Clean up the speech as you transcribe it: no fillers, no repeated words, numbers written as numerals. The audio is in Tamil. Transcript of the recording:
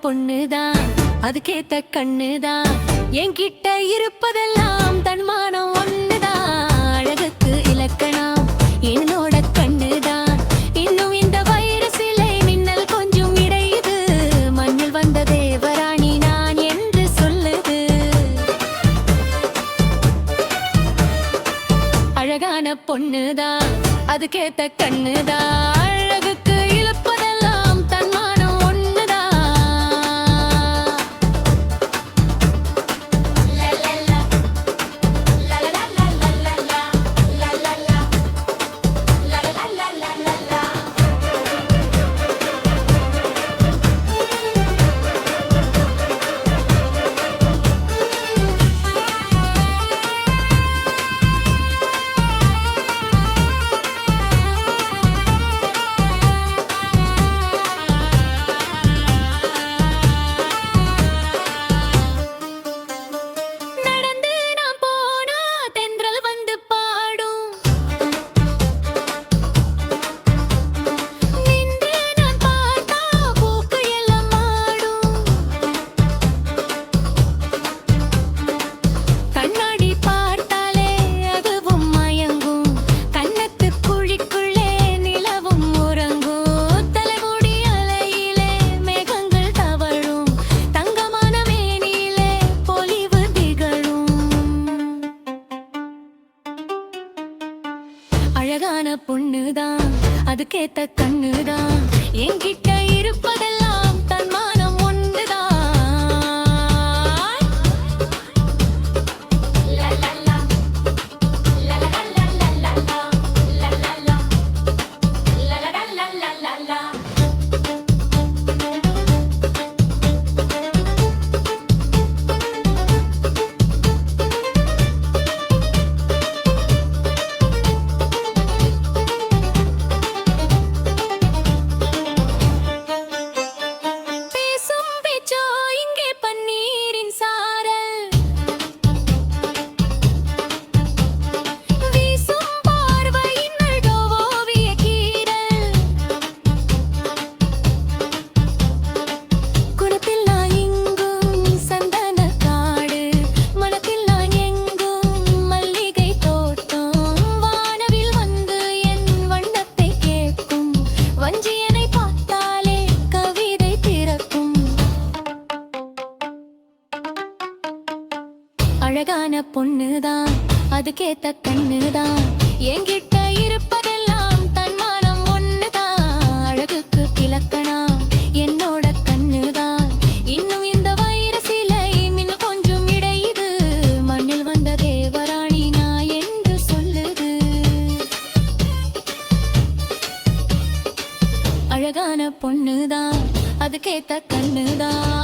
பொண்ணுதான், அதுக்கேத்த கண்ணுதான். என்கிட்ட இருப்பதெல்லாம் தன்மானம் ஒண்ணுதான். அழகுக்கு இலக்கணம் என்னோட கண்ணுதான். இன்னும் இந்த வைரசிலை மின்னல் கொஞ்சம் இடையுது. மண்ணில் வந்த தேவராணி நான் என்று சொல்லுது. அழகான பொண்ணுதான், அதுக்கேத்த கண்ணுதான். அழகுக்கு இழுப்பதெல்லாம் தன்மானம் ஒண்ணுதான். அழகான பொண்ணுதான், அதுக்கேத்த கண்ணுதான். என்கிட்ட இருப்பதெல்லாம் தன்மானம் ஒண்ணுதான். அழகான பொண்ணுதான், அதுக்கேத்த கண்ணுதான். என்கிட்ட இருப்பதெல்லாம் தன்மானம் ஒண்ணுதான். அழகுக்கு இலக்கணம் என்னோட கண்ணுதான். இன்னும் இந்த வைரசிலை மின்னல் கொஞ்சம் இடையுது. மண்ணில் வந்த தேவராணி நான் என்று சொல்லுது. அழகான பொண்ணுதான், அதுக்கேத்த கண்ணுதான்.